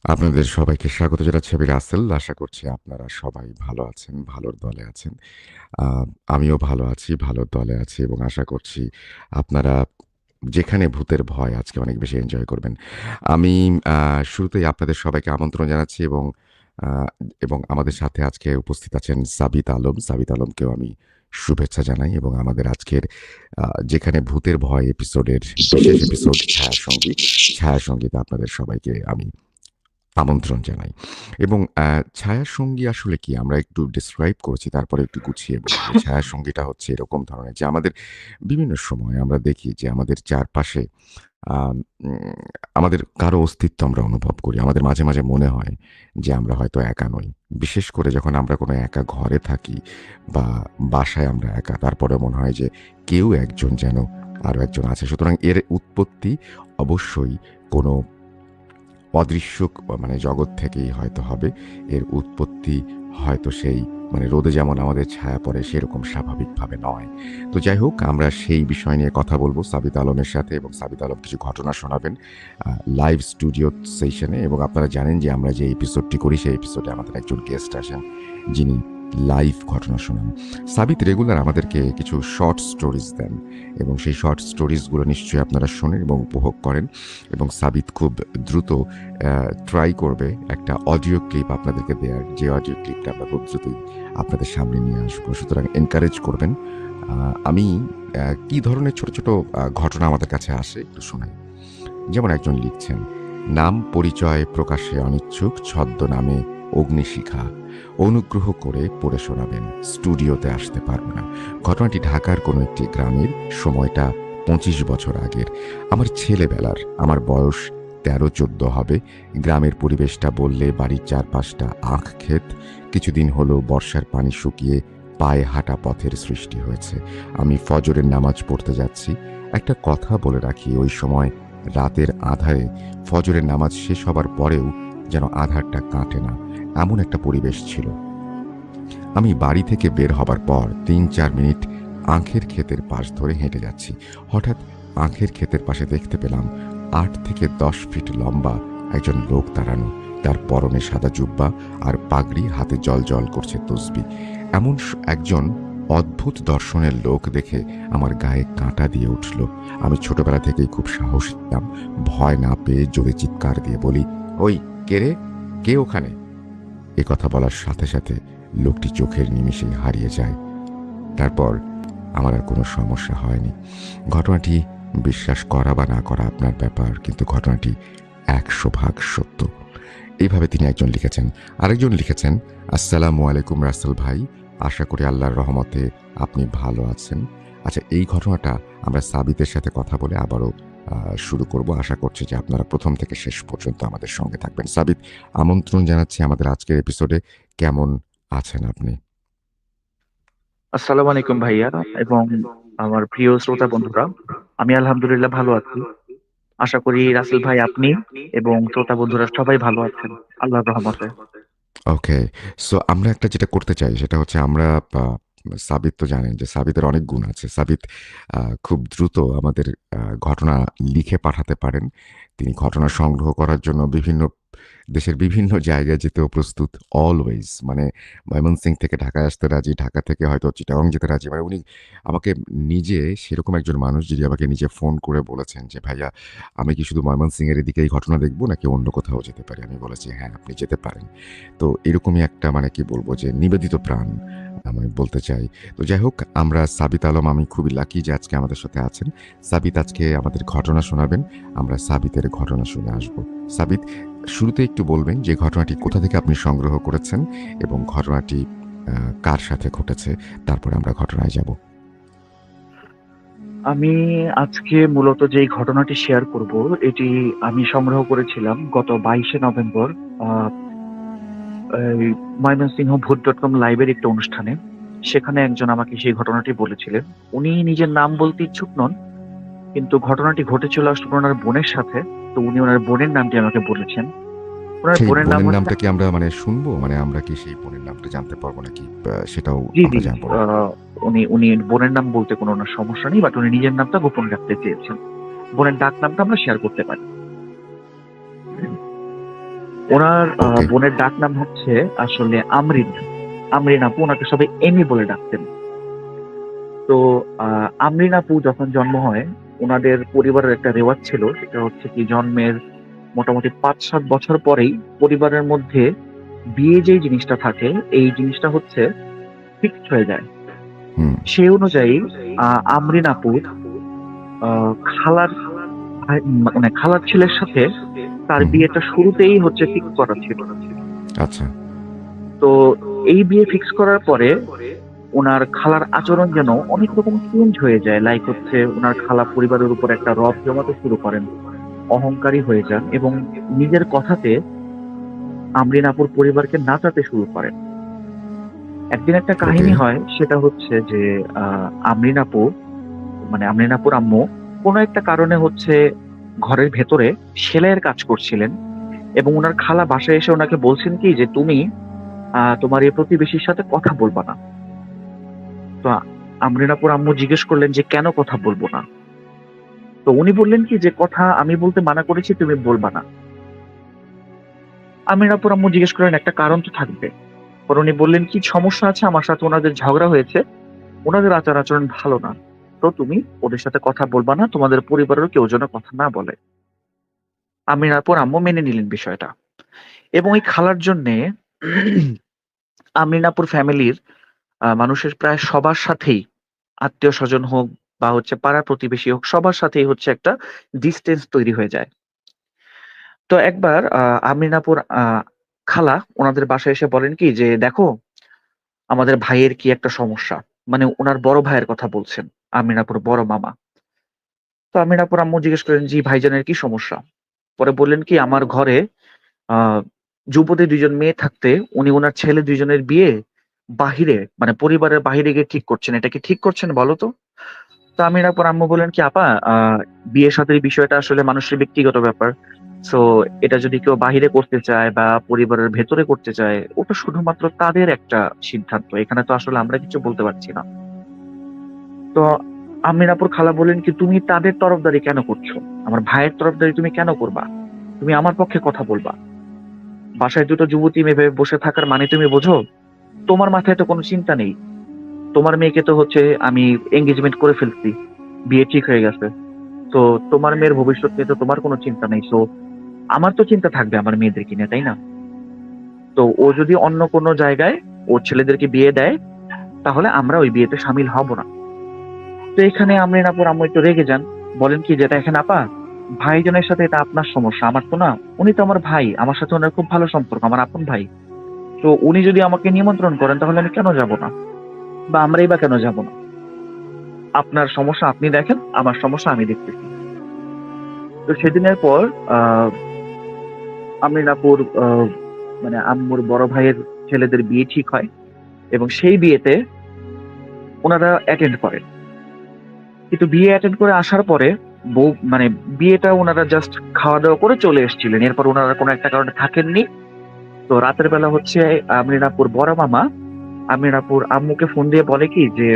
আপনাদের সবাইকে স্বাগত জানাচ্ছি আমি রাসেল। আশা করছি আপনারা সবাই ভালো আছেন, ভালোর দলে আছেন। আ আমিও ভালো আছি, ভালোর দলে আছি এবং আশা করছি আপনারা যেখানে ভূতের ভয় আজকে অনেক বেশি এনজয় করবেন। আমি আ শুরুতেই আপনাদের সবাইকে আমন্ত্রণ জানাচ্ছি আ এবং আমাদের সাথে আজকে উপস্থিত আছেন সাবিত আলম। সাবিত আলমকেও আমি শুভেচ্ছা জানাই এবং আমাদের আজকের যেখানে ভূতের ভয় এপিসোডের বিশেষ এপিসোড ছায়াসঙ্গীতে আপনাদের সবাইকে আমি আমন্ত্রণ জানাই। এবং ছায়াসঙ্গী আসলে কি? আমরা একটু ডেসক্রাইব করেছি, তারপরে একটু গুছিয়ে বলব। ছায়াসঙ্গীটা হচ্ছে এরকম ধরনের যে আমাদের বিভিন্ন সময় আমরা দেখি যে আমাদের চারপাশে আম উম আমাদের কারো অস্তিত্ব আমরা অনুভব করি। আমাদের মাঝে, মাঝে মনে হয় যে আমরা হয়তো একা নই। বিশেষ করে যখন আমরা কোনো একা ঘরে থাকি বা বাসায় আমরা একা, তারপরেও মনে হয় যে কেউ একজন যেন আরো একজন আছে। সুতরাং এর উৎপত্তি অবশ্যই কোনো অদৃশ্য মানে জগৎ থেকেই হয়তো হবে। এর উৎপত্তি হয়তো সেই মানে রোদে যেমন আমাদের ছায়া পড়ে সেরকম স্বাভাবিকভাবে নয়। তো যাই হোক আমরা সেই বিষয় নিয়ে কথা বলব সাবিত আলমের সাথে এবং সাবিত আলম কিছু ঘটনা শোনাবেন আ লাইভ স্টুডিও সেশনে এবং আপনারা জানেন যে আমরা যে এপিসোডটি করি সেই এপিসোডে আমাদের একজন গেস্ট আসেন যিনি লাইভ ঘটনা শোনান। সাবিত রেগুলার আমাদেরকে কিছু শর্ট স্টোরিজ দেন এবং সেই শর্ট স্টোরিজগুলো নিশ্চয়ই আপনারা শোনেন এবং উপভোগ করেন এবং সাবিত খুব দ্রুত ট্রাই করবে একটা অডিও ক্লিপ আপনাদেরকে দেওয়ার, যে অডিও ক্লিপটা আমরা খুব দ্রুতই আপনাদের সামনে নিয়ে আসবো। সুতরাং এনকারেজ করবেন। আমি কি ধরনের ছোট, ছোট ঘটনা আমাদের কাছে আসে একটু শোনাই। যেমন একজন লিখছেন, নাম পরিচয় প্রকাশে অনিচ্ছুক, ছদ্মনামে অগ্নিশিখা। অনুগ্রহ করে পড়ে শোনাবেন। স্টুডিওতে আসতে পারব না। ঘটনাটি ঢাকার কোনো একটি গ্রামের, সময়টা ২৫ বছর আগের। আমার ছেলেবেলার, আমার বয়স ১৩-১৪ হবে। গ্রামের পরিবেশটা বললে বাড়ির চারপাশটা আখ ক্ষেত। কিছুদিন হলো বর্ষার পানি শুকিয়ে পায়ে হাঁটা পথের সৃষ্টি হয়েছে। আমি ফজরের নামাজ পড়তে যাচ্ছি। একটা কথা বলে রাখি, ওই সময় রাতের আঁধারে ফজরের নামাজ শেষ হবার পরেও যেন আঁধারটা কাটে না, এমন একটা পরিবেশ ছিল। আমি বাড়ি থেকে বের হবার পর ৩-৪ মিনিট আখের ক্ষেতের পাশ ধরে হেঁটে যাচ্ছি। হঠাৎ আখের ক্ষেতের পাশে দেখতে পেলাম ৮ থেকে ১০ ফিট লম্বা একজন লোক দাঁড়ানো। তার পরনে সাদা জুব্বা আর পাগড়ি, হাতে জ্বলজ্বল করছে তসবিহ। এমন একজন অদ্ভুত দর্শনের লোক দেখে আমার গায়ে কাঁটা দিয়ে উঠল। আমি ছোটবেলা থেকেই খুব সাহসী ছিলাম। ভয় না পেয়ে জোরে চিৎকার দিয়ে বলি, "ওই কে রে? কে ওখানে?" এ কথা বলার সাথে সাথে লোকটি চোখের নিমেষেই হারিয়ে যায়। তারপর আমার আর কোনো সমস্যা হয়নি। ঘটনাটি বিশ্বাস করা বা না করা আপনার ব্যাপার, কিন্তু ঘটনাটি ১০০ ভাগ সত্য। এইভাবে তিনি একজন লিখেছেন। আরেকজন লিখেছেন, আসসালামু আলাইকুম রাসেল ভাই। আশা করি আল্লাহর রহমতে আপনি ভালো আছেন। আচ্ছা, এই ঘটনাটা আমরা সাবিতের সাথে কথা বলে আবারও শুরু করব। আশা করছি যে আপনারা প্রথম থেকে শেষ পর্যন্ত আমাদের সঙ্গে থাকবেন। সাবিত, আমন্ত্রণ জানাচ্ছি আমাদের আজকের এপিসোডে। কেমন আছেন আপনি? আসসালামু আলাইকুম ভাইয়া এবং আমার প্রিয় শ্রোতা বন্ধুরা। আমি আলহামদুলিল্লাহ ভালো আছি। আশা করি রাসেল ভাই আপনি এবং শ্রোতা বন্ধুরা সবাই ভালো আছেন আল্লাহর রহমতে। ওকে। সো আমরা একটা যেটা করতে চাই সেটা হচ্ছে আমরা আ সাবিত তো জানেন যে সাবিতের অনেক গুণ আছে। সাবিত খুব দ্রুত আমাদের আ ঘটনা লিখে পাঠাতে পারেন। তিনি ঘটনা সংগ্রহ করার জন্য দেশের বিভিন্ন জায়গায় যেতেও প্রস্তুত অলওয়েজ। মানে ময়মনসিংহ থেকে ঢাকায় আসতে রাজি, ঢাকা থেকে হয়তো চিটাগং যেতে রাজি। মানে উনি আমাকে নিজে সেরকম একজন মানুষ যিনি আমাকে নিজে ফোন করে বলেছেন যে, "ভাইয়া আমি কি শুধু ময়মনসিংহের এদিকেই ঘটনা দেখব নাকি অন্য কোথাও যেতে পারি?" আমি বলেছি, "হ্যাঁ, আপনি যেতে পারেন।" তো এরকমই একটা মানে কি বলবো যে নিবেদিত প্রাণ আমি বলতে চাই। তো যাই হোক আমরা সাবিত আলম, আমি খুবই লাকি যে আজকে আমাদের সাথে আছেন। সাবিত আজকে আমাদের ঘটনা শোনাবেন। আমরা সাবিতের ঘটনা শুনে আসব। সাবিত, শুরুতে একটু বলবেন যে ঘটনাটি কোথা থেকে আপনি সংগ্রহ করেছেন এবং ঘটনাটি কার সাথে ঘটেছে? তারপরে আমরা ঘটনায় যাব। আমি আজকে মূলত যেই ঘটনাটি শেয়ার করব এটি আমি সংগ্রহ করেছিলাম গত ২২শে নভেম্বর আহ, এই ময়মনসিংহ ভূত.কম লাইভের একটি অনুষ্ঠানে। সেখানে একজন আমাকে সেই ঘটনাটি বলেছিলেন। উনি নিজের নাম বলতে ইচ্ছুক নন, কিন্তু ঘটনাটি ঘটেছিল আসলে ওনার বোনের সাথে। তো উনি ওনার বোনের নামটি আমাকে বলেছেন। ওনার সেই বোনের নাম বোনের হচ্ছে, নামটা কি আমরা মানে শুনবো? মানে আমরা কি সেই বোনের নামটা জানতে পারবো নাকি সেটাও জি জি, আমরা জানবো না? আহ, উনি উনি বোনের নাম বলতে কোনো ওনার সমস্যা নেই, বাট উনি নিজের নামটা গোপন রাখতে চেয়েছেন। বোনের ডাক নামটা আমরা শেয়ার করতে পারি। ওনার ওকে। বোনের ডাক নাম হচ্ছে আসলে আমরিন। আমরিন আপু, ওনাকে সবাই এমি বলে ডাকতেন। তো আমরিন আপু যখন জন্ম হয়, ওনাদের পরিবারের একটা রেওয়াজ ছিল, সেটা হচ্ছে কি জন্মের মোটামুটি ৫-৭ বছর পরেই পরিবারের মধ্যে বিয়ে যেই জিনিসটা থাকে, এই জিনিসটা হচ্ছে ফিক্সড হয়ে যায়। হুম। সেই অনুযায়ী আমরিন আপুর খালার মানে খালার ছেলের সাথে তার হুম। বিয়েটা শুরুতেই হচ্ছে ফিক্স করা ছিল। আচ্ছা। তো এই বিয়ে ফিক্স করার পরে উনার খালার আচরণ যেন অনেক রকম চেঞ্জ হয়ে যায়। লাইক হচ্ছে উনার খালা পরিবারের উপর একটা রব জমাতে শুরু করেন, অহংকারী হয়ে যান এবং নিজের কথাতে আমরিন আপুর পরিবারকে নাচাতে শুরু করেন। একদিন একটা ওকে। কাহিনী হয়, সেটা হচ্ছে যে আমরিন আপু মানে আমরিন আপুর আম্মু কোনো একটা কারণে হচ্ছে ঘরের ভেতরে সেলাইয়ের কাজ করছিলেন এবং উনার খালা বাসায় এসে ওনাকে বলছেন কি যে তুমি তোমার এই প্রতিবেশীর সাথে কথা বলবা না। তো আমরিন আপুর আম্মু জিজ্ঞেস করলেন যে কেন কথা বলবো না? তো উনি বললেন কি যে কথা আমি বলতে মানা করেছি, তুমি বলবা না। আমরিন আপুর আম্মু জিজ্ঞেস করলেন একটা কারণ তো থাকবে। পরে উনি বললেন কি সমস্যা আছে, আমার সাথে ওনাদের ঝগড়া হয়েছে, ওনাদের আচার আচরণ ভালো না, তো তুমি ওদের সাথে কথা বলবা না, তোমাদের পরিবারেরও কেউ যেন কথা না বলে। আমরিন আপুর আম্মু মেনে নিলেন বিষয়টা এবং এই খালার জন্যে আমরিন আপুর ফ্যামিলির মানুষের প্রায় সবার সাথেই, আত্মীয়-স্বজন হোক বা হচ্ছে পাড়া প্রতিবেশী হোক, সবার সাথেই হচ্ছে একটা ডিসট্যান্স তৈরি হয়ে যায়। তো একবার আমরিন আপুর খালা উনাদের বাসায় এসে বলেন কি যে, "দেখো, আমাদের ভাইয়ের কি একটা সমস্যা।" মানে উনার বড় ভাইয়ের কথা বলছেন, আমরিন আপুর বড় মামা। তো আমরিন আপুর আম্মু জিজ্ঞেস করলেন, "জি ভাইজানের কি সমস্যা?" পরে বললেন কি, "আমার ঘরে আ যুবতী ২ জন মেয়ে থাকতে উনি উনার ছেলে ২ জনের বিয়ে বাহিরে মানে পরিবারের বাহিরে গিয়ে ঠিক করছেন। এটা কি ঠিক করছেন বলো তো?" তো আমির আপুর আম্মু বললেন কি, "আপা, বিয়ে-শাদীর বিষয়টা আসলে মানুষের ব্যক্তিগত ব্যাপার। সো এটা যদি কেউ বাহিরে করতে চায় বা পরিবারের ভেতরে করতে চায়, ওটা শুধুমাত্র তাদের একটা সিদ্ধান্ত। এখানে তো আসলে আমরা কিছু বলতে পারছি না।" তো আমির আপুর খালা বললেন কি, "তুমি তাদের তরফদারি কেন করছো? আমার ভাইয়ের তরফদারি তুমি কেন করবা? তুমি আমার পক্ষে কথা বলবা। বাসায় দুটো যুবতী মেয়ে ভেবে বসে থাকার মানে তুমি বোঝো? তোমার মাথায় তো কোনো চিন্তা নেই। তোমার মেয়েকে তো হচ্ছে আমি এনগেজমেন্ট করে ফেলছি। বিয়ে ঠিক হয়ে গেছে। তো তোমার মেয়ের ভবিষ্যৎ নিয়ে তো তোমার কোনো চিন্তা নেই। সো আমার তো চিন্তা থাকবে আমার মেয়েদেরকে নিয়ে, তাই না? তো ও যদি অন্য কোনো জায়গায় ওর ছেলেদেরকে বিয়ে দেয়, তাহলে আমরা ওই বিয়েতে শামিল হব না।" তো এখানে আমরিন আপুর আম্মু একটু রেগে যান। বলেন কি যে, "দেখেন আপা, ভাইজানের সাথে এটা আপনার সমস্যা, আমার তো না। উনি তো আমার ভাই। আমার সাথে উনার খুব ভালো সম্পর্ক, আমার আপন ভাই। তো উনি যদি আমাকে নিমন্ত্রণ করেন তাহলে আমি কেন যাব না? বা আমরাই বা কেন যাব না? আপনার সমস্যা আপনি দেখেন, আমার সমস্যা আমি দেখতেছি।" তো সেদিনের পর আ আমরিন আপুর মানে আম্মুর বড় ভাইয়ের ছেলেদের বিয়ে ঠিক হয় এবং সেই বিয়েতে উনারা অ্যাটেন্ড করেন। কিন্তু বিয়ে অ্যাটেন্ড করে আসার পরে মানে বিয়েটা উনারা জাস্ট খাওয়া-দাওয়া করে চলে এসেছিলেন। এরপর উনারা কোনো একটা কারণে থাকেননি। তো রাতের বেলা হচ্ছে আমরিন আপুর বড় মামা আমরিন আপুর আম্মুকে ফোন দিয়ে বলে কি যে,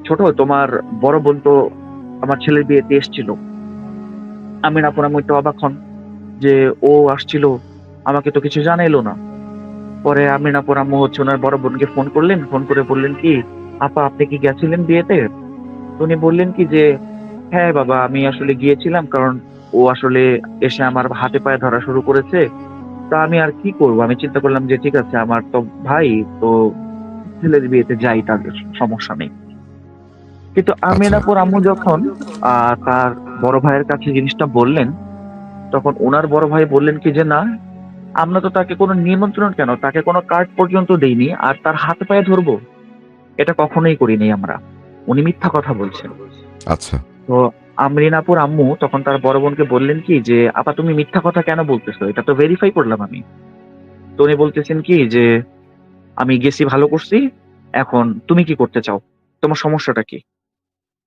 "ছোট, তোমার বড় বোন তো আমার ছেলের বিয়েতে এসছিল।" আমরিন আপুর আম্মু একটু অবাক হন যে, "ও আসছিল, আমাকে তো কিছু জানাইলো না।" পরে আমরিন আপুর আম্মু হচ্ছে উনার বড় বোনকে ফোন করলেন। ফোন করে বললেন কি, "আপা, আপনি কি গেছিলেন বিয়েতে?" তো উনি বললেন কি যে, "হ্যাঁ বাবা, আমি আসলে গিয়েছিলাম। কারণ ও আসলে এসে আমার হাতে পায়ে ধরা শুরু করেছে। তো আমি আর কি করব? আমি চিন্তা করলাম যে ঠিক আছে, আমার তো ভাই, তো ছেলের বিয়েতে যাই, তাদের সমস্যা নেই।" কিন্তু আমির আচ্ছা। আপুর আম্মু যখন তার বড় ভাইয়ের কাছে জিনিসটা বললেন, তখন উনার বড় ভাই বললেন কি যে, "না, আমরা তো তাকে কোনো নিমন্ত্রণ কেন, তাকে কোনো কার্ড পর্যন্ত দেইনি। আর তার হাতে পায়ে ধরবো? এটা কখনোই করিনি আমরা। উনি মিথ্যা কথা বলছেন।" আচ্ছা। তো আমরিন আপুর আম্মু তখন তার বড় বোনকে বললেন কি যে, "আপা, তুমি মিথ্যা কথা কেন বলতেছো? এটা তো ভেরিফাই করলাম আমি।" তো উনি বলতেছেন কি যে, "আমি গেছি ভালো করছি। এখন তুমি কি করতে চাও? তোমার সমস্যাটা কি?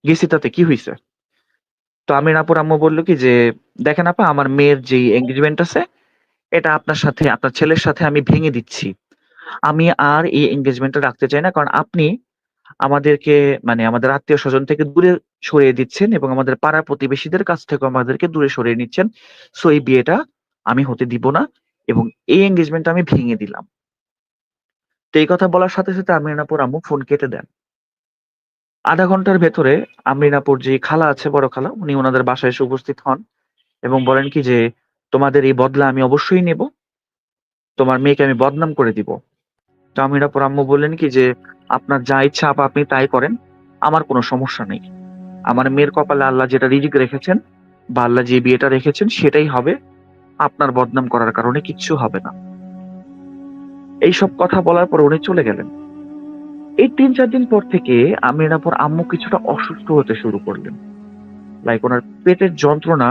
গেছি তাতে কি হইছে?" তো আমরিন আপুর আম্মু বলল কি যে, "দেখেন আপা, আমার মেয়ের যেই এনগেজমেন্ট আছে, এটা আপনার সাথে, আপনার ছেলের সাথে আমি ভেঙে দিচ্ছি। আমি আর এই এনগেজমেন্টটা রাখতে চাই না। কারণ আপনি আমাদেরকে মানে আমাদের আত্মীয়স্বজন থেকে দূরে সরিয়ে দিচ্ছেন এবং আমাদের পাড়া প্রতিবেশীদের কাছ থেকেও আমাদেরকে দূরে সরিয়ে নিচ্ছেন। সো এই বিয়েটা আমি হতে দিব না। এবং এই এঙ্গেজমেন্ট আমি ভেঙে দিলাম। তো এই কথা বলার সাথে সাথে আমরিন আপুর আম্মু ফোন কেটে দেন। আধা ঘন্টার ভেতরে আমরিন আপুর যে খালা আছে, বড় খালা, উনি ওনাদের বাসায় এসে উপস্থিত হন এবং বলেন কি যে, তোমাদের এই বদলা আমি অবশ্যই নেব, তোমার মেয়েকে আমি বদনাম করে দিব। তো আমরিন আপুর আম্মু বললেন কি যে, আপনার যা ইচ্ছা আপা আপনি তাই করেন, আমার কোনো সমস্যা নেই। আমার মেয়ের কপালে আল্লাহ যেটা রিজিক রেখেছেন বা আল্লাহ যে বিয়েটা রেখেছেন সেটাই হবে, আপনার বদনাম করার কারণে কিচ্ছু হবে না। এইসব কথা বলার পর উনি চলে গেলেন। এই ৩-৪ দিন পর থেকে আমরিন আপুর আম্মু কিছুটা অসুস্থ হতে শুরু করলেন। লাইক ওনার পেটের যন্ত্রণা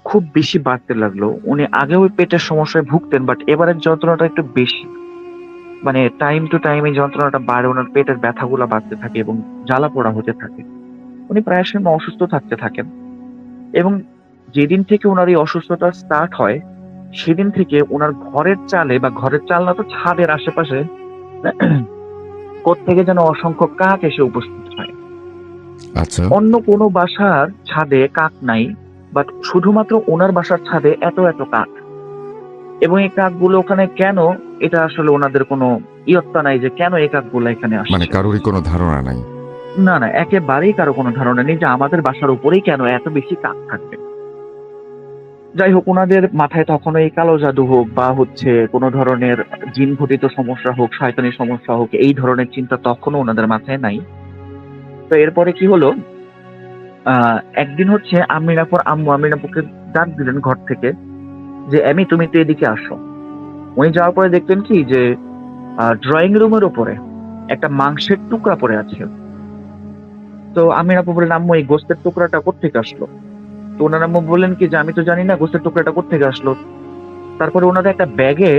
খুব বেশি বাড়তে লাগলো। উনি আগেও ওই পেটের সমস্যায় ভুগতেন, বাট এবারের যন্ত্রণাটা একটু বেশি। মানে টাইম টু টাইম এই যন্ত্রণাটা বাড়ে, ওনার পেটের ব্যথাগুলা বাড়তে থাকে এবং জ্বালা পোড়া হতে থাকে। উনি প্রায় সময় অসুস্থ থাকতে থাকেন এবং যেদিন থেকে উনার এই অসুস্থতা স্টার্ট হয়, সেদিন থেকে উনার ঘরের চালে বা ঘরের চাল না তো ছাদের আশেপাশে কোত্থেকে যেন অসংখ্য কাক এসে উপস্থিত হয়। আচ্ছা। অন্য কোনো বাসার ছাদে কাক নাই, বাট শুধুমাত্র ওনার বাসার ছাদে এত এত কাক। এবং এই কাকগুলো ওখানে কেন, এটা আসলে ওনাদের কোনো ইয়ত্তা নাই যে কেন এই কাকগুলো এখানে মানে আসছে। কারোরই কোনো ধারণা নাই। না না, একেবারেই কারো কোনো ধারণা নেই যে আমাদের বাসার উপরেই কেন এত বেশি কাক থাকবে। যাই হোক, ওনাদের মাথায় তখন এই কালো জাদু হোক বা হচ্ছে কোনো ধরনের জিন ঘটিত সমস্যা হোক, শয়তানি সমস্যা হোক, এই ধরনের চিন্তা তখনও ওনাদের মাথায় নাই। তো এরপরে কি হলো, একদিন হচ্ছে আমির আপুর আম্মু আমির আপুকে ডাক দিলেন ঘর থেকে যে, এমি তুমি তো এদিকে আসো। উনি যাওয়ার পরে দেখলেন কি যে ড্রয়িং রুমের উপরে একটা মাংসের টুকরা পড়ে আছে। তো আমির আপু বললেন, আম্মু এই গোস্তের টুকরাটা কোত্থেকে আসলো? তো ওনার আম্মু বললেন কি যে, আমি তো জানি না গোস্তের টুকরাটা কোত্থেকে আসলো। তারপরে ওনাদের একটা ব্যাগে,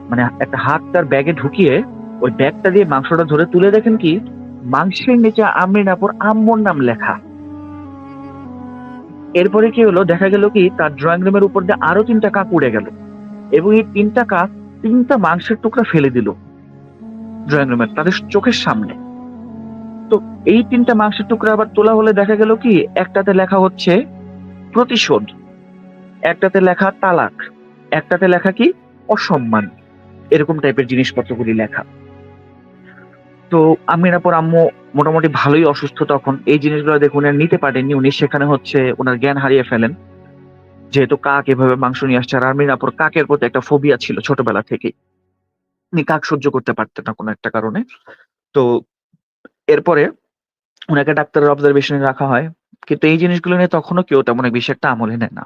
মানে একটা হাত তার ব্যাগে ঢুকিয়ে ওই ব্যাগটা দিয়ে মাংসটা ধরে তুলে দেখেন কি মাংসের নিচে আমির আপুর আম্মুর নাম লেখা। এরপরে কি হলো, দেখা গেল কি তার ড্রয়িং রুমের উপর দিয়ে আরো ৩টা কাক উড়ে গেল এবং এই ৩টা কাক ৩টা মাংসের টুকরা ফেলে দিল ড্রয়িং রুমের তাদের চোখের সামনে। তো এই ৩টা মাংসের টুকরা আবার তোলা হলে দেখা গেল কি একটাতে লেখা হচ্ছে প্রতিশোধ, একটাতে লেখা তালাক, একটাতে লেখা কি অসম্মান, এরকম টাইপের জিনিসপত্রগুলি লেখা। তো আমির আপুর আম্মু মোটামুটি ভালোই অসুস্থ তখন, এই জিনিসগুলো দেখে উনি আর নিতে পারেননি, উনি সেখানে হচ্ছে ওনার জ্ঞান হারিয়ে ফেলেন। যেহেতু কাক এভাবে মাংস নিয়ে আসছে, আর আমির আপুর কাকের প্রতি একটা ফোবিয়া ছিল ছোটবেলা থেকেই, উনি কাক সহ্য করতে পারতেন না কোনো একটা কারণে। তো এরপরে উনাকে ডাক্তারের অবজারভেশনে রাখা হয়, কিন্তু এই জিনিসগুলো নিয়ে তখনও কেউ তেমন বেশি একটা আমলে নেয় না।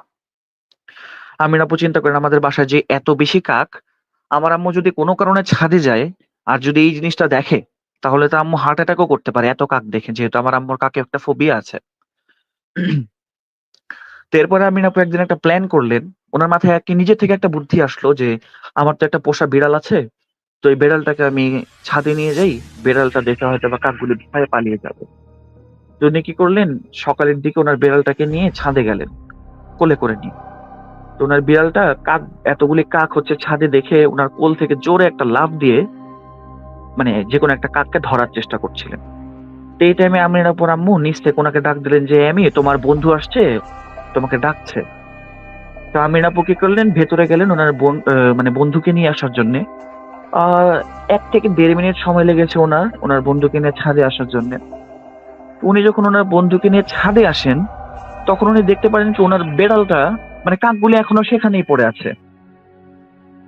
আমির আপু চিন্তা করেন, আমাদের বাসায় যে এত বেশি কাক, আমার আম্মু যদি কোনো কারণে ছাদে যায় আর যদি এই জিনিসটা দেখে, তাহলে তো আম্মু হার্ট অ্যাটাকও করতে পারে এত কাক দেখে, যেহেতু আমার আম্মুর কাকে একটা ফোবিয়া আছে। তো এরপরে আমির আপু একদিন একটা প্ল্যান করলেন। ওনার মাথায় কি নিজে থেকে একটা বুদ্ধি আসলো যে, আমার তো একটা পোষা বিড়াল আছে, তো এই বিড়ালটাকে আমি ছাদে নিয়ে যাই, বিড়ালটা দেখে হয়তো বা কাকগুলি ভয়ে পালিয়ে যাবে। তো উনি কি করলেন, সকালের দিকে ওনার বিড়ালটাকে নিয়ে ছাদে গেলেন কোলে করে নিয়ে। তো ওনার বিড়ালটা কাক, এতগুলি কাক হচ্ছে ছাদে দেখে ওনার কোল থেকে জোরে একটা লাফ দিয়ে মানে যেকোনো একটা কাককে ধরার চেষ্টা করছিলেন। তো এই টাইমে আমির আপুর আম্মু নিচ থেকে ওনাকে ডাক দিলেন যে, আমি তোমার বন্ধু আসছে, তোমাকে ডাকছে। তো আমির আপু কি করলেন, ভেতরে গেলেন ওনার মানে বন্ধুকে নিয়ে আসার জন্য। আহ ১ থেকে ১.৫ মিনিট সময় লেগেছে ওনার ওনার বন্ধুকে নিয়ে ছাদে আসার জন্য। উনি যখন ওনার বন্ধুকে নিয়ে ছাদে আসেন, তখন উনি দেখতে পারেন যে ওনার বেড়ালটা, মানে কাকগুলি এখনো সেখানেই পড়ে আছে,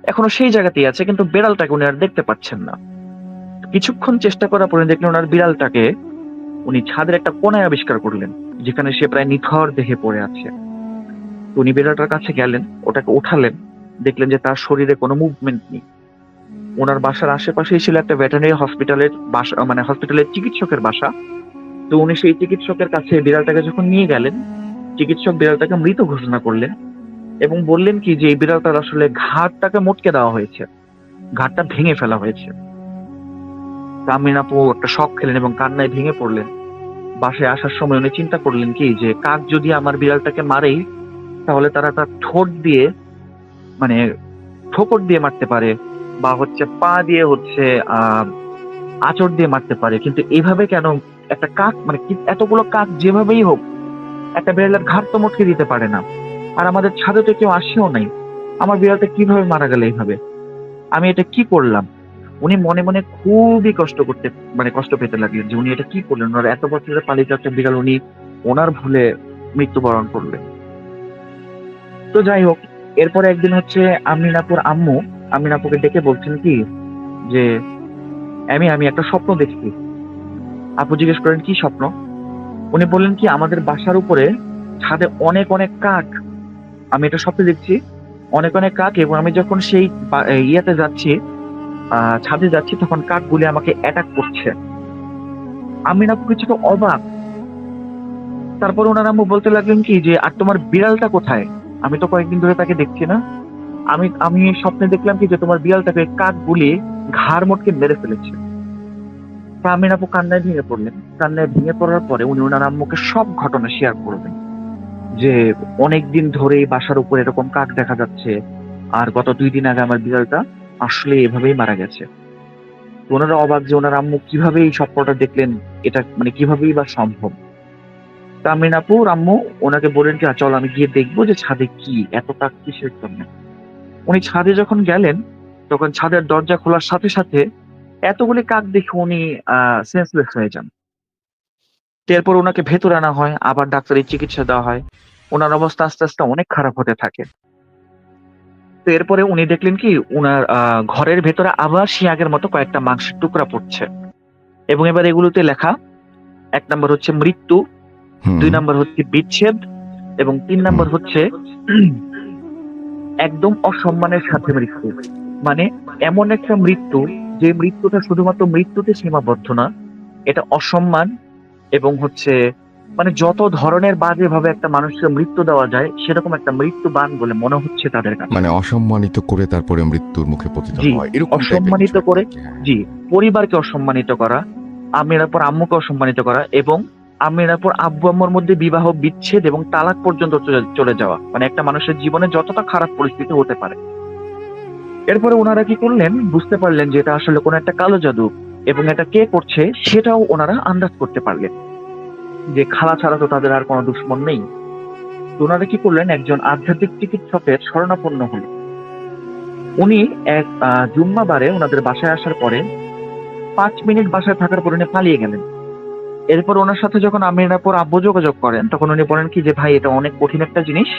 এখনো সেই জায়গাতেই আছে, কিন্তু বেড়ালটাকে উনি আর দেখতে পাচ্ছেন না। কিছুক্ষণ চেষ্টা করার পরে দেখলেন ওনার বিড়ালটাকে উনি ছাদের একটা কোণায় আবিষ্কার করলেন, যেখানে সে প্রায় নিথর দেহে পড়ে আছে। তো উনি বিড়ালটার কাছে গেলেন, ওটাকে উঠালেন, দেখলেন যে তার শরীরে কোনো মুভমেন্ট নেই। ওনার বাসার আশেপাশেই ছিল একটা ভেটেরিনারি হসপিটালের বাসা, মানে হসপিটালের চিকিৎসকের বাসা। তো উনি সেই চিকিৎসকের কাছে বিড়ালটাকে যখন নিয়ে গেলেন, চিকিৎসক বিড়ালটাকে মৃত ঘোষণা করলেন এবং বললেন কি যে এই বিড়ালটার আসলে ঘাড়টাকে মটকে দেওয়া হয়েছে, ঘাড়টা ভেঙে ফেলা হয়েছে। তামিন আপু একটা শক খেলেন এবং কান্নায় ভেঙে পড়লেন। বাসায় আসার সময় উনি চিন্তা করলেন কি যে, কাক যদি আমার বিড়ালটাকে মারেই, তাহলে তারা তার ঠোঁট দিয়ে, মানে ঠোকর দিয়ে মারতে পারে বা হচ্ছে পা দিয়ে হচ্ছে আহ আঁচড় দিয়ে মারতে পারে, কিন্তু এভাবে কেন একটা কাক, মানে এতগুলো কাক যেভাবেই হোক একটা বিড়ালের ঘাড় তো মটকে দিতে পারে না। আর আমাদের ছাদে তো কেউ আসেও নাই, আমার বিড়ালটা কিভাবে মারা গেল এইভাবে? আমি এটা কি করলাম? উনি মনে মনে খুবই কষ্ট পেতে লাগলেন যে উনি এটা কি করলেন। ওনার এত বছরের পালিত একটা বিড়াল উনি ওনার ভুলে মৃত্যুবরণ করলেন। তো যাই হোক, এরপরে একদিন হচ্ছে আমিন আপুকে ডেকে বলছেন কি যে, আমি একটা স্বপ্ন দেখছি। আপু জিজ্ঞেস করেন, কি স্বপ্ন? উনি বললেন কি, আমাদের বাসার উপরে ছাদে অনেক অনেক কাক। আমি এটা স্বপ্নে দেখছি, অনেক অনেক কাক, এবং আমি যখন সেই ইয়াতে যাচ্ছি, ছাদে যাচ্ছি, তখন কাকগুলি আমাকে অ্যাটাক করছে। আমিন আপু কিছুটা অবাক। তারপর ওনার আম্মু বলতে লাগলেন কি যে, আর তোমার বিড়ালটা কোথায়? আমি তো কয়েকদিন ধরে তাকে দেখছি না। আমি আমি স্বপ্নে দেখলাম কি যে তোমার বিড়ালটাকে কাকগুলি ঘাড় মটকে মেরে ফেলেছে। তা আমিন আপু কান্নায় ভেঙে পড়লেন। কান্নায় ভেঙে পড়ার পরে উনি ওনার আম্মুকে সব ঘটনা শেয়ার করবেন, যে অনেকদিন ধরেই বাসার উপর এরকম কাক দেখা যাচ্ছে, আর গত 2 দিন আগে আমার বিড়ালটা আসলে এভাবেই মারা গেছে। তো ওনারা অবাক যে ওনার আম্মু কিভাবে এই স্বপ্নটা দেখলেন, এটা মানে কিভাবেই বা সম্ভব। তা আমিন আপুর আম্মু ওনাকে বললেন কি, চল আমি গিয়ে দেখবো যে ছাদে কি এত কাক কিসের জন্য। উনি ছাদে যখন গেলেন, তখন ছাদের দরজা খোলার সাথে সাথে এতগুলি কাক দেখে উনি সেন্সলেস হয়ে যান। তো এরপর ওনাকে ভেতরে আনা হয়, আবার ডাক্তারি চিকিৎসা দেওয়া হয়। ওনার অবস্থা আস্তে আস্তে অনেক খারাপ হতে থাকে। তো এরপরে উনি দেখলেন কি, উনার ঘরের ভেতরে আবার সেই আগের মতো কয়েকটা মাংসের টুকরা পড়ছে, এবং এবার এগুলোতে লেখা, 1 নম্বর হচ্ছে মৃত্যু, হুম। 2 নম্বর হচ্ছে বিচ্ছেদ, এবং 3 নম্বর হুম। হচ্ছে একদম অসম্মানের সাথে মৃত্যু। মানে এমন একটা মৃত্যু, যে মৃত্যুটা শুধুমাত্র মৃত্যুতে সীমাবদ্ধ না, এটা অসম্মান, এবং হচ্ছে মানে যত ধরনের বাজে ভাবে একটা মানুষকে মৃত্যু দেওয়া যায়, সেরকম একটা মৃত্যুবান বলে মনে হচ্ছে তাদের কাছে। মানে অসম্মানিত করে তারপরে মৃত্যুর মুখে পতিত জি, হয়, এরকম টাইপের কিছু অসম্মানিত একটা করে, আর কি। হ্যাঁ। জি, পরিবারকে অসম্মানিত করা, আম্মের পর আম্মুকে অসম্মানিত করা, এবং আম্মের পর আব্বু আম্মুর মধ্যে বিবাহ বিচ্ছেদ এবং তালাক পর্যন্ত চলে যাওয়া, মানে একটা মানুষের জীবনে যতটা খারাপ পরিস্থিতি হতে পারে। এরপরে ওনারা কি করলেন, বুঝতে পারলেন যে এটা আসলে কোনো একটা কালো জাদু, এবং এটা কে করছে সেটাও ওনারা আন্দাজ করতে পারলেন, যে খালা ছাড়া তো তাদের আর কোনো দুশমন নেই। তো ওনারা কি করলেন, একজন আধ্যাত্মিক চিকিৎসকের শরণাপন্ন হলেন। উনি এক জুম্মাবারে ওনাদের বাসায় আসার পরে 5 মিনিট বাসায় থাকার পর উনি পালিয়ে গেলেন। এরপর ওনার সাথে যখন আমিরাপুর আব্বু যোগাযোগ করেন, তখন উনি বলেন কি যে, ভাই এটা অনেক কঠিন একটা জিনিস,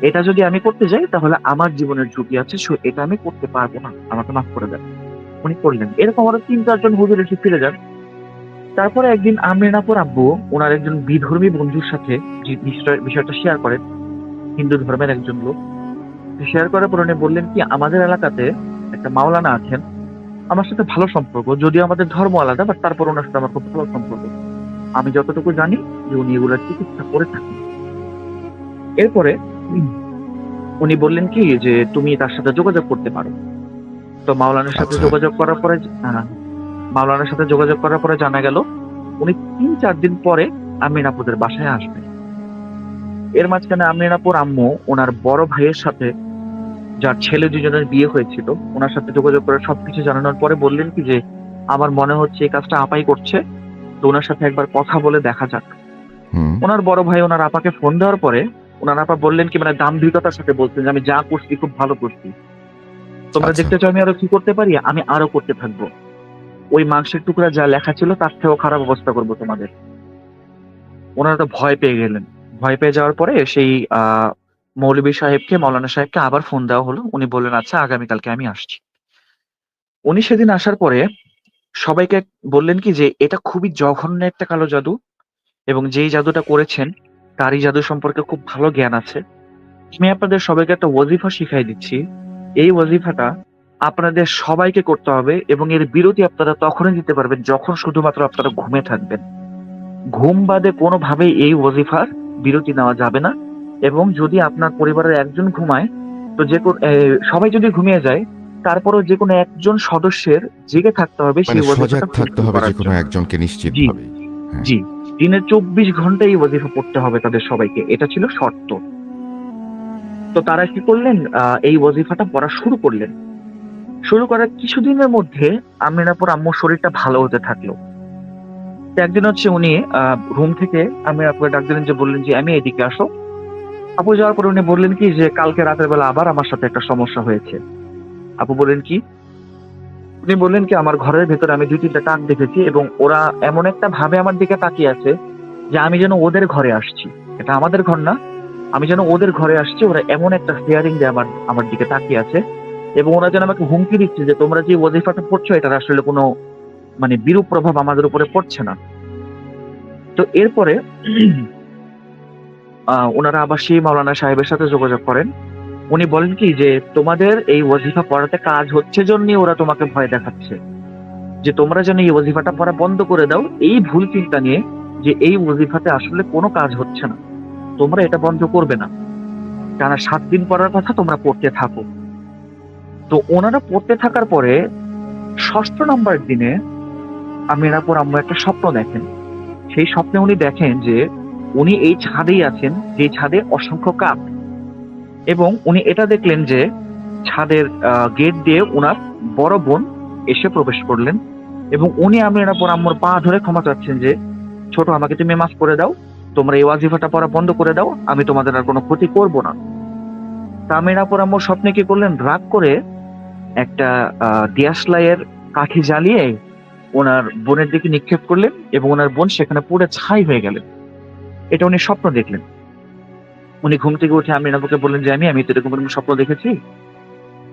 এটা যদি আমি করতে যাই তাহলে আমার জীবনের ঝুঁকি আছে, সো এটা আমি করতে পারবো না, আমাকে মাফ করে দেন। উনি করলেন। এরকম আরো 3-4 জন হুজুর এসে ফিরে যান। তারপরে একদিন আমিনাপুর আব্বু ওনার একজন বিধর্মী বন্ধুর সাথে যে বিষয়টা শেয়ার করেন, হিন্দু ধর্মের একজন লোক। শেয়ার করার পর উনি বললেন কি, আমাদের এলাকাতে একটা মাওলানা আছেন, আমার সাথে ভালো সম্পর্ক, যদিও আমাদের ধর্ম আলাদা, বাট তারপর ওনার সাথে আমার খুব ভালো সম্পর্ক। আমি যতটুকু জানি যে উনি এগুলোর চিকিৎসা করে থাকেন। এরপরে উম, উনি বললেন কি যে, তুমি তার সাথে যোগাযোগ করতে পারো। তো আচ্ছা। আহ, মাওলানার সাথে যোগাযোগ করার পরে জানা গেল উনি 3-4 দিন পরে আমিনাপুরের বাসায় আসবেন। এর মাঝখানে আমিনাপুর আম্মু ওনার বড় ভাইয়ের সাথে, যার ছেলে দুজনের বিয়ে হয়েছিল, ওনার সাথে যোগাযোগ করে সবকিছু জানানোর পরে বললেন কি যে, আমার মনে হচ্ছে এই কাজটা আপাই করছে, তো ওনার সাথে একবার কথা বলে দেখা যাক। হুম। ওনার বড় ভাই ওনার আপাকে ফোন দেওয়ার পরে ওনার আপা বললেন কি, মানে দাম্ভিকতার সাথে বলছেন যে, আমি যা করছি খুব ভালো করছি, তোমরা আচ্ছা। দেখতে চাও আমি আরো কি করতে পারি, আমি আরো করতে থাকবো। ওই মাংসের টুকরা যা লেখা ছিল তার থেকেও খারাপ অবস্থা করবো তোমাদের। ওনারা তো ভয় পেয়ে গেলেন। ভয় পেয়ে যাওয়ার পরে সেই মৌলানা সাহেবকে আবার ফোন দেওয়া হলো। উনি বললেন, আচ্ছা আগামীকালকে আমি আসছি। উনি সেদিন আসার পরে সবাইকে বললেন কি যে, এটা খুবই জঘন্য একটা কালো জাদু, এবং যেই জাদুটা করেছেন তারই জাদু সম্পর্কে খুব ভালো জ্ঞান আছে। আমি আপনাদের সবাইকে একটা ওয়াজিফা শিখাই দিচ্ছি। এই ওয়াজিফাটা আপনাদের সবাইকে করতে হবে, এবং এর বিরতি আপনারা তখনই দিতে পারবেন যখন শুধুমাত্র আপনারা ঘুমে থাকবেন। ঘুম বাদে কোনোভাবেই এই ওয়াজিফার বিরতি নেওয়া যাবে না। এবং যদি আপনার পরিবারের একজন ঘুমায়, তো সবাই যদি ঘুমিয়ে যায়, তারপরেও যে কোনো একজন সদস্যের জেগে থাকতে হবে মানে সেই সজাগ ওয়াজিফাটা থাকতে ফুলফিল হবে যে করার কোনো জন্য। একজনকে জি, নিশ্চিতভাবেই। হ্যাঁ। জি। দিনে 24 ঘন্টা এই ওয়াজিফা পড়তে হবে তাদের সবাইকে। এটা ছিল শর্ত। তো তারা কি করলেন, এই ওয়াজিফাটা পড়া শুরু করলেন। শুরু করার কিছুদিনের মধ্যে আমিনাপুর আম্মুর শরীরটা ভালো হতে থাকলো। তো একদিন হচ্ছে উনি রুম থেকে আমিনাপুরকে ডাক দিলেন, যে বললেন যে, আমি এদিকে আসো। আপু যাওয়ার পর উনি বললেন কি যে কালকে রাতের বেলা আবার আমার সাথে একটা সমস্যা হয়েছে। আপু বললেন কি? উনি বললেন কি আমার ঘরের ভেতরে আমি ২-৩টা টাক দেখেছি এবং ওরা এমন একটা ভাবে আমার দিকে তাকিয়ে আছে যে আমি যেন ওদের ঘরে আসছি। এটা আমাদের ঘর না। আমি যেন ওদের ঘরে আসছি। ওরা এমন একটা স্টিয়ারিং দিয়ে আমার আমার দিকে তাকিয়ে আছে এবং ওরা যেন আমাকে হুমকি দিচ্ছে যে তোমরা যে ওয়াজিফাটা পড়ছো এটার আসলে কোনো মানে বিরূপ প্রভাব আমাদের উপরে পড়ছে না। তো এরপরে ওনারা আবার সেই মাওলানা সাহেবের সাথে যোগাযোগ করেন। উনি বলেন কি যে তোমাদের এই ওয়াজিফা পড়াতে কাজ হচ্ছে জন্যই ওরা তোমাকে ভয় দেখাচ্ছে। যে তোমরা যেন এই ওজিফাটা পড়া বন্ধ করে দাও এই ভুল চিন্তা নিয়ে, যে এই ওজিফাতে আসলে কোনো কাজ হচ্ছে না, তোমরা এটা বন্ধ করবে না, টানা 7 দিন পড়ার কথা তোমরা পড়তে থাকো। তো ওনারা পড়তে থাকার পরে 6ষ্ঠ নম্বর দিনে আমিরাপুর আম্মু একটা স্বপ্ন দেখেন। সেই স্বপ্নে উনি দেখেন যে উনি এই ছাদেই আছেন, যে ছাদে অসংখ্য কাক, এবং উনি এটা দেখলেন যে ছাদের গেট দিয়ে উনার বড় বোন এসে প্রবেশ করলেন এবং উনি আমিরাপুর আম্মুর পা ধরে ক্ষমা চাচ্ছেন যে ছোট আমাকে তুমি মাফ করে দাও, তোমরা এই ওয়াজিফাটা পড়া বন্ধ করে দাও, আমি তোমাদের আর কোনো ক্ষতি করব না। তা আমিরাপুর আম্মুর স্বপ্নে কি করলেন, রাগ করে একটা দিয়াশলাইয়ের কাঠি জ্বালিয়ে ওনার বোনের দিকে নিক্ষেপ করলেন এবং ওনার বোন সেখানে পুড়ে ছাই হয়ে গেলেন। এটা উনি স্বপ্ন দেখলেন। উনি ঘুম থেকে উঠে আমির আব্বুকে বললেন যে আমি তো এরকম এরকম স্বপ্ন দেখেছি।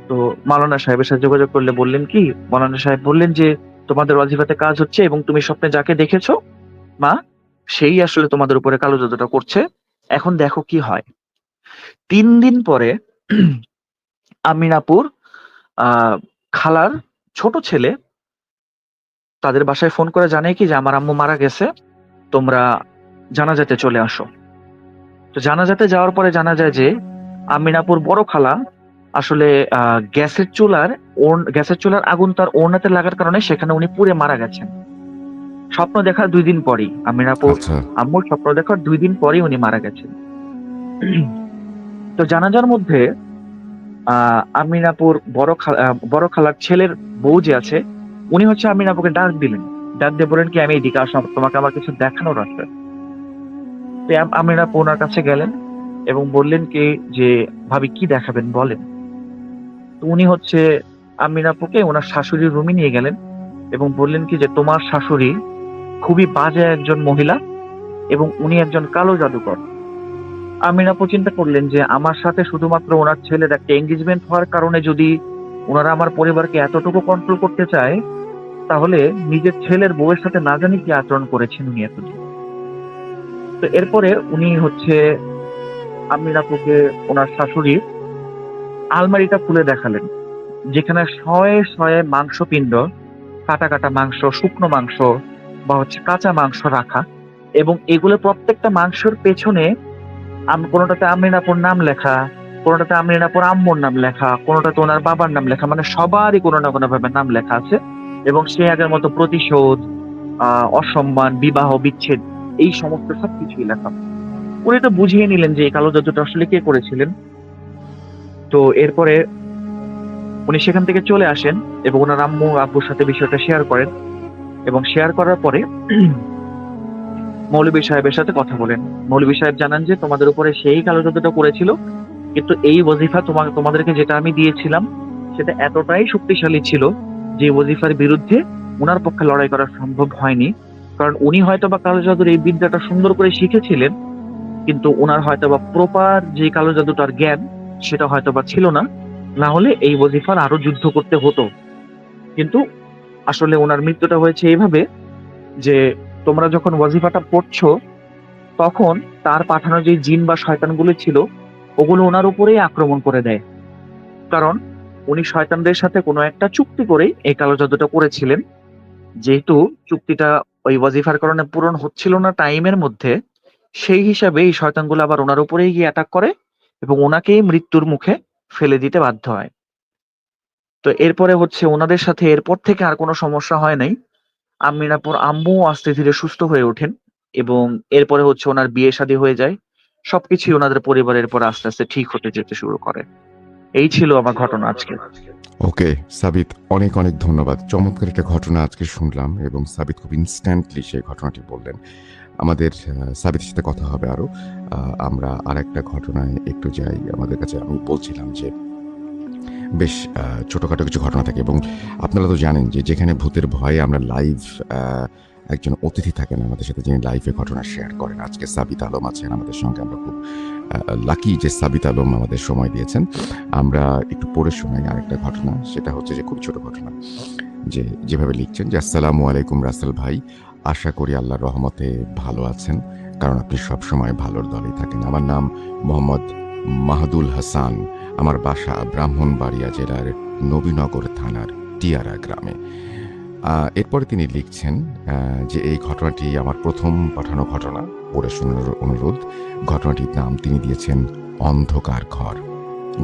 তো মাওলানা সাহেবের সাথে যোগাযোগ করলে বললেন কি, মাওলানা সাহেব বললেন যে তোমাদের ওয়াজিফাতে কাজ হচ্ছে এবং তুমি স্বপ্নে যাকে দেখেছো মা, সেই আসলে তোমাদের উপরে কালো জাদুটা করছে, এখন দেখো কি হয়। 3 দিন পরে আমিনাপুর খালার ছোট ছেলে তাদের বাসায় ফোন করে জানায় কি যে আমার আম্মু মারা গেছে, তোমরা জানাজাতে চলে আসো। তো জানাজাতে যাওয়ার পরে জানা যায় যে আমিনাপুর বড় খালা আসলে গ্যাসের চুলার আগুন তার ওড়নাতে লাগার কারণে সেখানে উনি পুড়ে মারা গেছেন। স্বপ্ন দেখার 2 দিন পরেই আমিনাপুর আচ্ছা। আম্মুর স্বপ্ন দেখার 2 দিন পরেই উনি মারা গেছেন। তো জানাজার মধ্যে আমিনাপুর বড় খালার ছেলের বউ যে আছে, উনি হচ্ছে আমিনাপুকে ডাক দিলেন। ডাক দিয়ে বলেন কি আমি এইদিকে আসো, তোমাকে আমার কিছু দেখানোর আছে। তো আমিনাপু ওনার কাছে গেলেন এবং বললেন কি যে ভাবি কি দেখাবেন বলেন। তো উনি হচ্ছে আমিনাপুকে ওনার শাশুড়ির রুমে নিয়ে গেলেন এবং বললেন কি যে তোমার শাশুড়ি খুবই বাজে একজন মহিলা এবং উনি একজন কালো জাদুকর। আমির আপু চিন্তা করলেন যে আমার সাথে শুধুমাত্র ওনার ছেলের একটা এঙ্গেজমেন্ট হওয়ার কারণে যদি ওনারা আমার পরিবারকে এতটুকু কন্ট্রোল করতে চায়, তাহলে নিজের ছেলের বউয়ের সাথে না জানি কি আচরণ করেছেন উনি এতদিন। তো এরপরে উনি হচ্ছে আমির আপুকে ওনার শাশুড়ির আলমারিটা খুলে দেখালেন, যেখানে শয়ে শয়ে মাংসপিণ্ড, কাটা কাটা মাংস, শুকনো মাংস বা হচ্ছে কাঁচা মাংস রাখা, এবং এগুলো প্রত্যেকটা মাংসের পেছনে কোনোটাতে আমিনাপুর নাম লেখা, কোনোটাতে আমিনাপুর আম্মুর নাম লেখা, কোনোটাতে ওনার বাবার নাম লেখা, মানে সবারই কোনো না কোনো ভাবে নাম লেখা আছে। এবং সে আগের মতো প্রতিশোধ, অসম্মান, বিবাহ বিচ্ছেদ, এই সমস্ত সবকিছুই লেখা। উনি তো বুঝিয়ে নিলেন যে এই কালো জাদুটা আসলে কে করেছিলেন। তো এরপরে উনি সেখান থেকে চলে আসেন এবং ওনার আম্মু আব্বুর সাথে বিষয়টা শেয়ার করেন এবং শেয়ার করার পরে মৌলভী সাহেবের সাথে কথা বলেন। মৌলভী সাহেব জানান যে তোমাদের উপরে সেই কালো জাদুটা করেছিল, কিন্তু এই ওজিফা তোমাদেরকে যেটা আমি দিয়েছিলাম সেটা এতটাই শক্তিশালী ছিল যে ওজিফার বিরুদ্ধে উনার পক্ষে লড়াই করা সম্ভব হয়নি। কারণ উনি হয়তো বা কালো জাদুর এই বিদ্যাটা সুন্দর করে শিখেছিলেন, কিন্তু ওনার হয়তো বা প্রপার যে কালো জাদুটার জ্ঞান সেটা হয়তো বা ছিল না, না হলে এই ওজিফার আরো যুদ্ধ করতে হতো। কিন্তু আসলে ওনার মৃত্যুটা হয়েছে এইভাবে যে তোমরা যখন ওয়াজিফাটা পড়ছো তখন তার পাঠানো যে জিন বা শয়তানগুলো ছিল ওগুলো ওনার উপরেই আক্রমণ করে দেয়। কারণ উনি শয়তানদের সাথে কোনো একটা চুক্তি করেই এই কালো জাদুটা করেছিলেন। যেহেতু চুক্তিটা ওই ওয়াজিফার কারণে পূরণ হচ্ছিল না টাইমের মধ্যে, সেই হিসাবে এই শয়তানগুলো আবার ওনার উপরেই গিয়ে অ্যাটাক করে এবং ওনাকেই মৃত্যুর মুখে ফেলে দিতে বাধ্য হয়। তো এরপরে হচ্ছে ওনাদের সাথে এরপর থেকে আর কোনো সমস্যা হয় নাই। আমিনাপুর আম্মু আস্তে ধীরে সুস্থ হয়ে ওঠেন এবং এরপরে হচ্ছে ওনার বিয়ে শাদী হয়ে যায়। সবকিছুই ওনাদের পরিবারের পর আস্তে আস্তে ঠিক হতে যেতে শুরু করে। এই ছিল আমার ঘটনা আজকে। ওকে সাবিত, অনেক অনেক ধন্যবাদ। চমৎকার একটা ঘটনা আজকে শুনলাম এবং সাবিত খুব ইনস্ট্যান্টলি সেই ঘটনাটি বললেন। আমাদের সাবিতের সাথে কথা হবে আরো। আমরা আরেকটা ঘটনায় একটু যাই। আমাদের কাছে আমি বলছিলাম যে বেশ ছোটখাটো কিছু ঘটনা থাকে এবং আপনারা তো জানেন যে যেখানে ভূতের ভয়ে আমরা লাইভ একজন অতিথি থাকেন আমাদের সাথে, যিনি লাইভে ঘটনা শেয়ার করেন। আজকে সাবিত আলম আছেন আমাদের সঙ্গে। আমরা খুব লাকি যে সাবিত আলম আমাদের সময় দিয়েছেন। আমরা একটু পড়ে শোনাই আরেকটা ঘটনা। সেটা হচ্ছে যে খুব ছোট ঘটনা, যে যেভাবে লিখছেন যে আসসালামু আলাইকুম রাসেল ভাই, আশা করি আল্লাহর রহমতে ভালো আছেন, কারণ আপনি সবসময় ভালোর দলেই থাকেন। আমার নাম মোহাম্মদ মাহাদুল হাসান। আমার বাসা ব্রাহ্মণবাড়িয়া জেলার নবীনগর থানার টিয়ারা গ্রামে। এরপরে তিনি লিখছেন যে এই ঘটনাটি আমার প্রথম পাঠানো ঘটনা, পড়ে শোনার অনুরোধ। ঘটনাটির নাম তিনি দিয়েছেন অন্ধকার ঘর।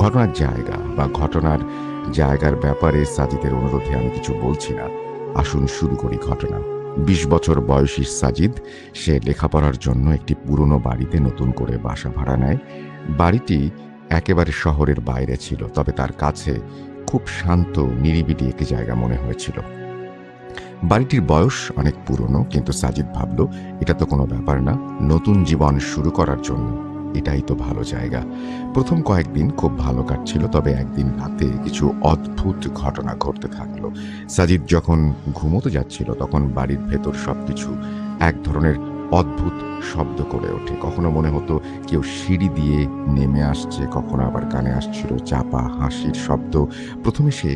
ঘটনার জায়গা বা ঘটনার জায়গার ব্যাপারে সাজিদের অনুরোধে আমি কিছু বলছি না। আসুন শুরু করি ঘটনা। ২০ বছর বয়সী সাজিদ, সে লেখাপড়ার জন্য একটি পুরনো বাড়িতে নতুন করে বাসা ভাড়া নেয়। বাড়িটি একেবারে শহরের বাইরে ছিল, তবে তার কাছে খুব শান্ত নিরিবিলি একটি জায়গা মনে হয়েছিল। বাড়িটির বয়স অনেক পুরনো, কিন্তু সাজিদ ভাবল এটা তো কোনো ব্যাপার না, নতুন জীবন শুরু করার জন্য এটাই তো ভালো জায়গা। প্রথম কয়েকদিন খুব ভালো কাটছিল, তবে একদিন রাতে কিছু অদ্ভুত ঘটনা ঘটতে থাকলো। সাজিদ যখন ঘুমোতে যাচ্ছিল তখন বাড়ির ভেতর সবকিছু এক ধরনের অদ্ভুত শব্দ করে ওঠে। কখনো মনে হতো কেউ সিঁড়ি দিয়ে নেমে আসছে, কখনো আবার কানে আসছিল চাপা হাসির শব্দ। প্রথমে সে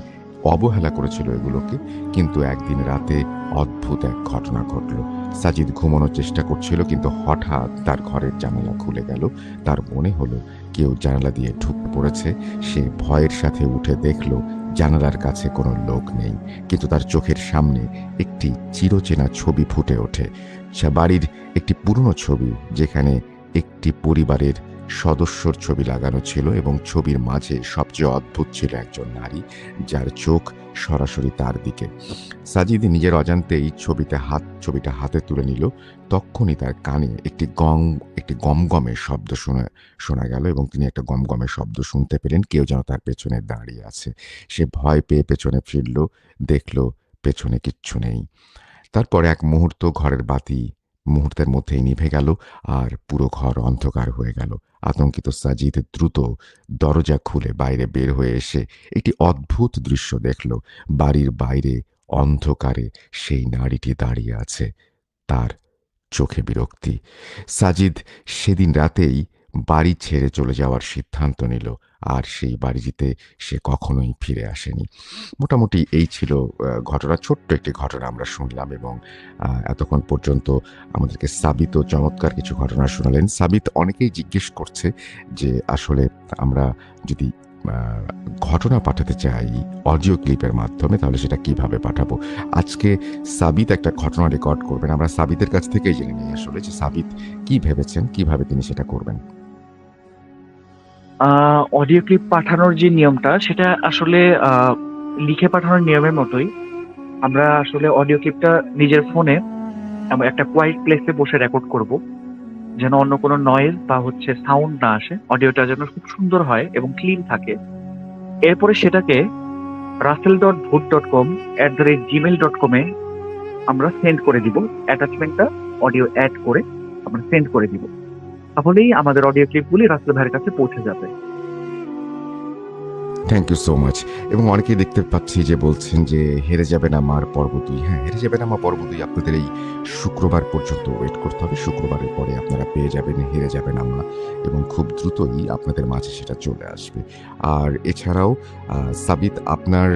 অবহেলা করেছিল এগুলোকে, কিন্তু একদিন রাতে অদ্ভুত এক ঘটনা ঘটল। সাজিদ ঘুমানোর চেষ্টা করছিল, কিন্তু হঠাৎ তার ঘরের জানালা খুলে গেল। তার মনে হলো কেউ জানালা দিয়ে ঢুকে পড়েছে। সে ভয়ের সাথে উঠে দেখল জানালার কাছে কোনো লোক নেই, কিন্তু তার চোখের সামনে একটি চিরচেনা ছবি ফুটে ওঠে। সে বাড়ির একটি পুরনো ছবি, যেখানে একটি পরিবারের সদস্যর ছবি লাগানো ছিল এবং ছবির মাঝে সবচেয়ে অদ্ভুত ছিল একজন নারী, যার চোখ সরাসরি তার দিকে। সাজিদ নিজের অজান্তেই ছবিটা হাতে তুলে নিল। তখনই তার কানে একটি গমগমের শব্দ শোনা গেল এবং তিনি একটা গমগমের শব্দ শুনতে পেলেন। কেউ যেন তার পেছনে দাঁড়িয়ে আছে। সে ভয় পেয়ে পেছনে ফিরল, দেখল পেছনে কিচ্ছু নেই। তারপর এক মুহূর্ত ঘরের বাতি মুহূর্তের মধ্যেই নিভে গেল, আর পুরো ঘর অন্ধকার হয়ে গেল। আতঙ্কিত সাজিদ দ্রুত দরজা খুলে বাইরে বের হয়ে এসে একটি অদ্ভুত দৃশ্য দেখল। বাড়ির বাইরে অন্ধকারে সেই নারীটি দাঁড়িয়ে আছে, তার চোখে বিরক্তি। সাজিদ সেদিন রাতেই বাড়ি ছেড়ে চলে যাওয়ার সিদ্ধান্ত নিল, আর সেই বাড়িতে সে কখনোই ফিরে আসেনি। মোটামুটি এই ছিল ঘটনা। ছোট্ট একটি ঘটনা আমরা শুনলাম এবং এতক্ষণ পর্যন্ত আমাদেরকে সাবিতও চমৎকার কিছু ঘটনা শোনালেন। সাবিত, অনেকেই জিজ্ঞেস করছে যে আসলে আমরা যদি ঘটনা পাঠাতে চাই অডিও ক্লিপের মাধ্যমে, তাহলে সেটা কিভাবে পাঠাবো। আজকে সাবিত একটা ঘটনা রেকর্ড করবেন। আমরা সাবিতের কাছ থেকেই জেনে নিই আসলে যে সাবিত কি ভেবেছেন, কিভাবে তিনি সেটা করবেন। অডিও ক্লিপ পাঠানোর যে নিয়মটা, সেটা আসলে লিখে পাঠানোর নিয়মের মতোই। আমরা আসলে অডিও ক্লিপটা নিজের ফোনে একটা কোয়াইট প্লেসে বসে রেকর্ড করব, যেন অন্য কোনো নয়েজ বা সাউন্ড না আসে, অডিওটা যেন খুব সুন্দর হয় এবং ক্লিন থাকে। এরপরে সেটাকে rasel.bhoot.com@gmail.com এ আমরা সেন্ড করে দিব। অ্যাটাচমেন্টটা অডিও অ্যাড করে আমরা সেন্ড করে দিব। তাহলেই আমাদের অডিও ক্লিপগুলি রাসেল ভাইয়ের কাছে পৌঁছে যাবে। Thank you so much. এবং অনেকেই দেখতে পাচ্ছি যে বলছেন যে হেরে যাবে না মার পর্ব ২। হ্যাঁ, হেরে যাবে না মা পর্ব ২ আপনাদের এই শুক্রবার পর্যন্ত ওয়েট করতে হবে। শুক্রবারের পরে আপনারা পেয়ে যাবেন হেরে যাবে না মা, এবং খুব দ্রুতই আপনাদের মাঝে সেটা চলে আসবে। আর এছাড়াও সাবিত, আপনার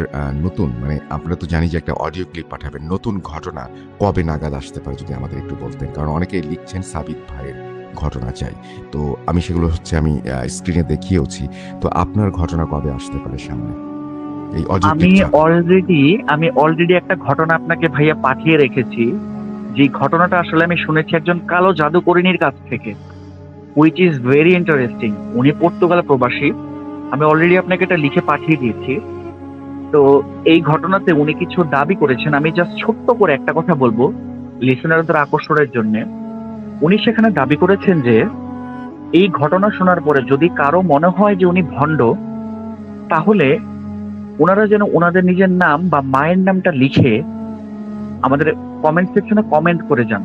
নতুন আমরা তো জানি যে একটা অডিও ক্লিপ পাঠাবেন, নতুন ঘটনা কবে নাগাদ আসতে পারে যদি আমাদের একটু বলতেন। কারণ অনেকেই লিখছেন সাবিত ভাইয়ের ঘটনা চাই। তো আমি সেগুলো আমি স্ক্রিনে দেখিয়েওছি। তো আপনার ঘটনা কবে আসতে পারে সামনে এই অডিও আমি ক্লিপ ছাড়া? অলরেডি একটা ঘটনা আপনাকে ভাইয়া পাঠিয়ে রেখেছি। যে ঘটনাটা আসলে আমি শুনেছি একজন কালো জাদুকরিনীর কাছ থেকে, হুইচ ইজ ভেরি ইন্টারেস্টিং। উনি পর্তুগাল প্রবাসী। আমি অলরেডি আপনাকে এটা লিখে পাঠিয়ে দিয়েছি। তো এই ঘটনাতে উনি কিছু দাবি করেছেন। আমি জাস্ট ছোট্ট করে একটা কথা বলবো লিসেনারদের আকর্ষণের জন্য। উনি সেখানে দাবি করেছেন যে এই ঘটনা শোনার পরে যদি কারো মনে হয় যে উনি ভণ্ড, তাহলে ওনারা যেন ওনাদের নিজের নাম বা মায়ের নামটা লিখে আমাদের কমেন্ট সেকশনে কমেন্ট করে যান।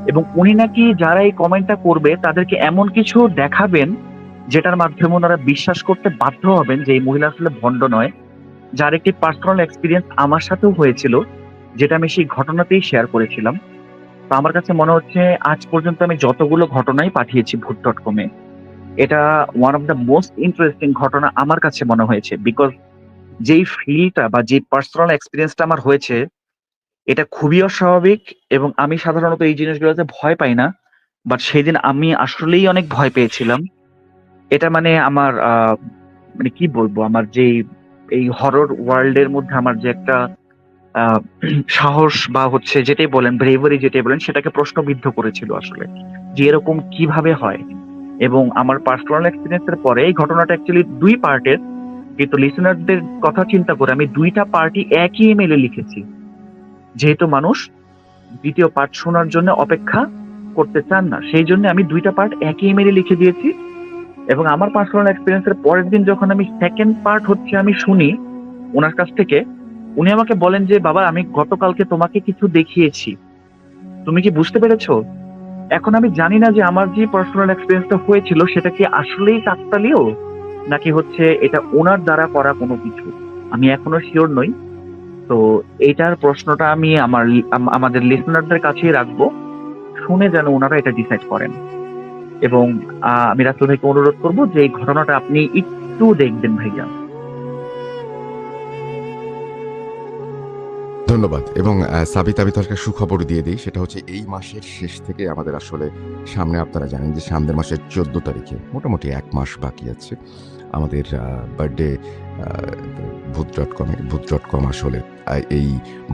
এবং উনি নাকি যারা এই কমেন্টটা করবে তাদেরকে এমন কিছু দেখাবেন যেটার মাধ্যমে ওনারা বিশ্বাস করতে বাধ্য হবেন যে এই মহিলা আসলে ভণ্ড নয়। যার একটি পার্সোনাল এক্সপিরিয়েন্স আমার সাথেও হয়েছিল, যেটা আমি সেই ঘটনাতেই শেয়ার করেছিলাম। তো আমার কাছে মনে হচ্ছে আজ পর্যন্ত আমি যতগুলো ঘটনাই পাঠিয়েছি ভূত.com-এ, এটা one of the most interesting ঘটনা আমার কাছে মনে হয়েছে। বিকজ যেই ফিলটা বা যে পার্সোনাল এক্সপিরিয়েন্সটা আমার হয়েছে, এটা খুবই অস্বাভাবিক এবং আমি সাধারণত এই জিনিসগুলোতে ভয় পাই না। বাট সেদিন আমি আসলেই অনেক ভয় পেয়েছিলাম। এটা মানে আমার মানে কি বলবো, আমার যেই এই হরর ওয়ার্ল্ড এর মধ্যে আমার যে একটা আহ, সাহস বা হচ্ছে যেটাই বলেন ব্রেভারি যেটাই বলেন সেটাকে প্রশ্নবিদ্ধ করেছিল আসলে, যে এরকম কিভাবে হয়। এবং আমার পার্সোনাল এক্সপিরিয়েন্সের পরে এই ঘটনাটা অ্যাকচুয়ালি দুই পার্টের, কিন্তু লিসেনারদের কথা চিন্তা করে আমি দুইটা পার্টি একই ইমেলে লিখেছি, যেহেতু মানুষ দ্বিতীয় পার্ট শোনার জন্য অপেক্ষা করতে চান না, সেই জন্য আমি দুইটা পার্ট একই ইমেলে লিখে দিয়েছি। এবং আমার পার্সোনাল এক্সপিরিয়েন্সের পরের দিন যখন আমি সেকেন্ড পার্ট হচ্ছে আমি শুনি ওনার কাছ থেকে, উনি আমাকে বলেন যে বাবা আমি গতকালকে তোমাকে কিছু দেখিয়েছি, তুমি কি বুঝতে পেরেছো? এখন আমি জানি না যে আমার যে পার্সোনাল এক্সপিরিয়েন্সটা হয়েছিল সেটা কি আসলেই কাকতালীয়, নাকি হচ্ছে এটা ওনার দ্বারা করা কোনো কিছু, আমি এখনো শিওর নই। তো এইটার প্রশ্নটা আমি আমাদের লিসনারদের কাছেই রাখবো, শুনে যেন ওনারা এটা ডিসাইড করেন। এবং আমি রাসেল ভাইকে অনুরোধ করবো যে এই ঘটনাটা আপনি একটু দেখবেন ভাইয়া। ধন্যবাদ। এবং সাবিত, আমি তার একটা সুখবর দিয়ে দিই। সেটা হচ্ছে এই মাসের শেষ থেকে আমাদের আসলে সামনে, আপনারা জানেন যে সামনের মাসের 14 তারিখে মোটামুটি ১ মাস বাকি আছে। আমাদের বার্থডে ভূত.com আসলে এই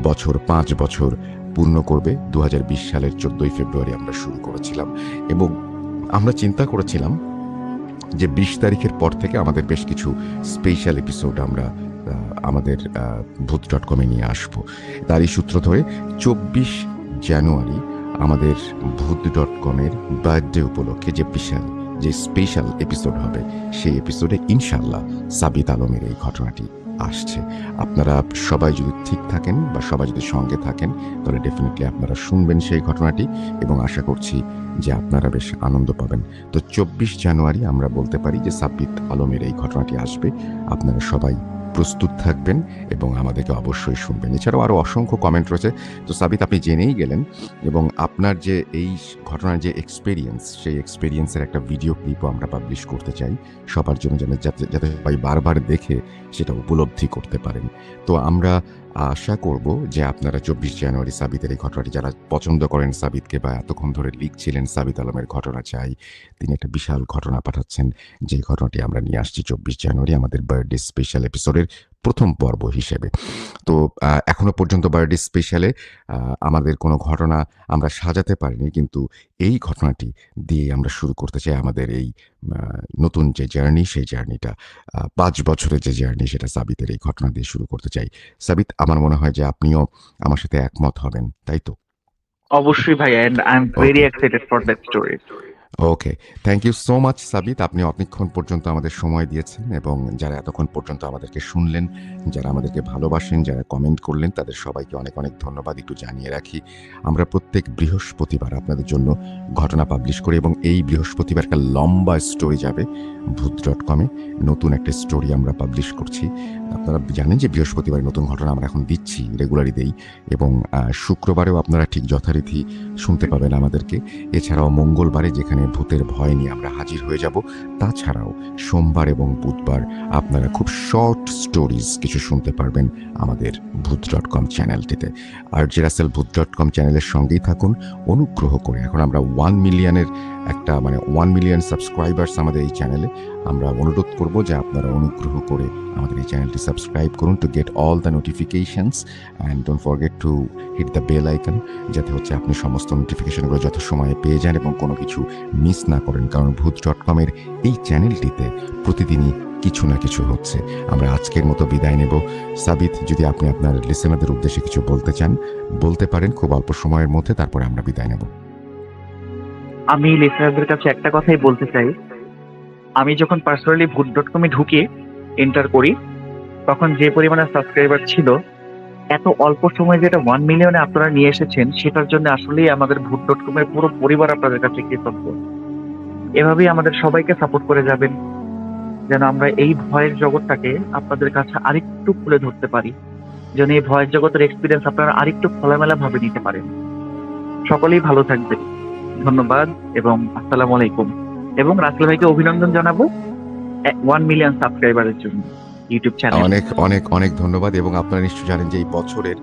বছর ৫ বছর পূর্ণ করবে। ২০২০ সালের ১৪ই ফেব্রুয়ারি আমরা শুরু করেছিলাম এবং আমরা চিন্তা করেছিলাম যে ২০ তারিখের পর থেকে আমাদের বেশ কিছু স্পেশাল এপিসোড আমরা আমাদের ভূত.com-এ নিয়ে আসবো। তারই সূত্র ধরে ২৪ জানুয়ারি আমাদের ভূত.com-এর বার্থডে উপলক্ষে যে বিশাল যে স্পেশাল এপিসোড হবে, সেই এপিসোডে ইনশাল্লাহ সাবিত আলমের এই ঘটনাটি আসছে। আপনারা সবাই যদি ঠিক থাকেন বা সবাই যদি সঙ্গে থাকেন, তাহলে ডেফিনেটলি আপনারা শুনবেন সেই ঘটনাটি এবং আশা করছি যে আপনারা বেশ আনন্দ পাবেন। তো ২৪ জানুয়ারি আমরা বলতে পারি যে সাবিত আলমের এই ঘটনাটি আসবে। আপনারা সবাই প্রস্তুত থাকবেন এবং আমাদেরকে অবশ্যই শুনবেন। এছাড়াও আরও অসংখ্য কমেন্ট রয়েছে। তো সাবিত, আপনি জেনেই গেলেন এবং আপনার যে এই ঘটনার যে এক্সপেরিয়েন্স, সেই এক্সপেরিয়েন্সের একটা ভিডিও ক্লিপও আমরা পাবলিশ করতে চাই সবার জন্য, যাতে সবাই বারবার দেখে সেটা উপলব্ধি করতে পারেন। তো আমরা আশা করব যে আপনারা ২৪ জানুয়ারি সাবিতের এই ঘটনাটি, যারা পছন্দ করেন সাবিতকে বা এতক্ষণ ধরে লিখছিলেন সাবিত আলমের ঘটনা চাই, তিনি একটা বিশাল ঘটনা পাঠাচ্ছেন, যে ঘটনাটি আমরা নিয়ে আসছি ২৪ জানুয়ারি আমাদের বার্থডে স্পেশাল এপিসোডের প্রথম পর্ব হিসেবে। তো এখনো পর্যন্ত বার্থডে স্পেশালে আমাদের কোনো ঘটনা আমরা সাজাতে পারিনি, কিন্তু এই ঘটনাটি দিয়ে আমরা শুরু করতে চাই আমাদের এই নতুন যে জার্নি, সেই জার্নিটা ৫ বছরের যে জার্নি, সেটা সাবিতের এই ঘটনা দিয়ে শুরু করতে চাই। সাবিত, আমার মনে হয় যে আপনিও আমার সাথে একমত হবেন, তাই তো? অবশ্যই ভাইয়া, and I am very okay, excited for that story. Okay. Thank you so much Sabit. আপনি অনেকক্ষণ পর্যন্ত আমাদের সময় দিয়েছেন এবং যারা এতক্ষণ পর্যন্ত আমাদেরকে শুনলেন, যারা আমাদেরকে ভালোবাসেন, যারা কমেন্ট করলেন, তাদের সবাইকে অনেক অনেক ধন্যবাদ। একটু জানিয়ে রাখি, আমরা প্রত্যেক বৃহস্পতিবার আপনাদের জন্য ঘটনা পাবলিশ করি এবং এই বৃহস্পতিবার একটা লম্বা স্টোরি যাবে ভূত.com-এ। নতুন একটা স্টোরি আমরা পাবলিশ করছি। আপনারা জানেন যে বৃহস্পতিবার নতুন ঘটনা আমরা এখন দিচ্ছি, রেগুলারই দেই, এবং শুক্রবারেও আপনারা ঠিক যথারীতি শুনতে পাবেন আমাদেরকে। এছাড়াও মঙ্গলবারে, যেখানে ভূতের ভয় নিয়ে আমরা হাজির হয়ে যাব। তাছাড়াও সোমবার এবং বুধবার আপনারা খুব শর্ট স্টোরিজ কিছু শুনতে পারবেন আমাদের ভূত.com চ্যানেলটিতে। আর রাসেল ভূত.com চ্যানেলের সঙ্গেই থাকুন অনুগ্রহ করে। এখন আমরা 1 মিলিয়নের একটা 1 মিলিয়ন সাবস্ক্রাইবার্স আমাদের এই চ্যানেলে। আমরা অনুরোধ করব যে আপনারা অনুগ্রহ করে আমাদের এই চ্যানেলটি সাবস্ক্রাইব করুন to get all the notifications, and don't forget to hit the bell icon, যাতে হচ্ছে আপনি সমস্ত নোটিফিকেশনগুলো যথাসময়ে পেয়ে যান এবং কোনো কিছু মিস না করেন। কারণ ভূত.com-এর এই চ্যানেলটিতে প্রতিদিনই কিছু না কিছু হচ্ছে। আমরা আজকের মতো বিদায় নেব। সাবিত, যদি আপনি আপনার লিসেনারদের উদ্দেশ্যে কিছু বলতে চান, বলতে পারেন খুব অল্প সময়ের মধ্যে, তারপরে আমরা বিদায় নেব। আমি লিসনারদের কাছে একটা কথাই বলতে চাই, আমি যখন পার্সোনালি ভূত.com-এ ঢুকে এন্টার করি, তখন যে পরিমাণে সাবস্ক্রাইবার ছিল এত অল্প সময়ে যেটা 1 মিলিয়নে আপনারা নিয়ে এসেছেন সেটার জন্য আসলেই আমাদের ভূত.com এর পুরো পরিবার আপনাদের কাছে কৃতজ্ঞ। এভাবেই আমাদের সবাইকে সাপোর্ট করে যাবেন যেন আমরা এই ভয়ের জগৎটাকে আপনাদের কাছে আরেকটু খুলে ধরতে পারি। যেন এই ভয়ের জগতের এক্সপেরিয়েন্স আপনারা আরেকটু খোলামেলা ভাবে নিতে পারেন। সকলেই ভালো থাকবেন। ধন্যবাদ এবং আসসালামু আলাইকুম। এবং রাসেল ভাইকে অভিনন্দন জানাবো 1 মিলিয়ন সাবস্ক্রাইবারের জন্য ইউটিউব চ্যানেলে। অনেক অনেক অনেক ধন্যবাদ। এবং আপনারা নিশ্চয়ই জানেন যে এই বছরের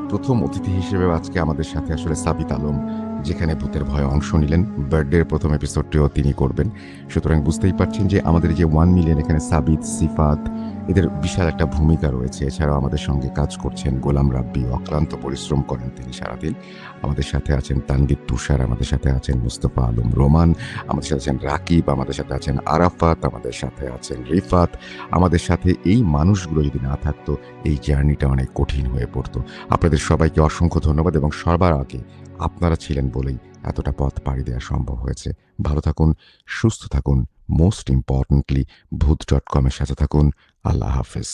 প্রথম অতিথি হিসেবে আজকে আমাদের সাথে আসলে সাবিত আলম যেখানে ভূতের ভয়ে অংশ নিলেন, বার্থডের প্রথম এপিসোডটিও তিনি করবেন। সুতরাং বুঝতেই পারছেন যে আমাদের যে 1 মিলিয়ন, এখানে সাবিত, সিফাত এদের বিশাল একটা ভূমিকা রয়েছে। এছাড়াও আমাদের সঙ্গে কাজ করছেন গোলাম রাব্বি, অক্লান্ত পরিশ্রম করেন তিনি সারাদিন। আমাদের সাথে আছেন তানভীর তুষার, আমাদের সাথে আছেন মুস্তফা আলম রোমান, আমাদের সাথে আছেন রাকিব, আমাদের সাথে আছেন আরাফাত, আমাদের সাথে আছেন রিফাত। আমাদের সাথে এই মানুষগুলো যদি না থাকতো এই জার্নিটা অনেক কঠিন হয়ে পড়তো। আপনাদের সবাইকে অসংখ্য ধন্যবাদ। এবং সবার আগে আপনারা ছিলেন বলেই এতটা পথ পাড়ি দেওয়া সম্ভব হয়েছে। ভালো থাকুন, সুস্থ থাকুন, মোস্ট ইম্পর্টেন্টলি ভূত.com এর সাথে থাকুন। আল্লাহ হাফেজ।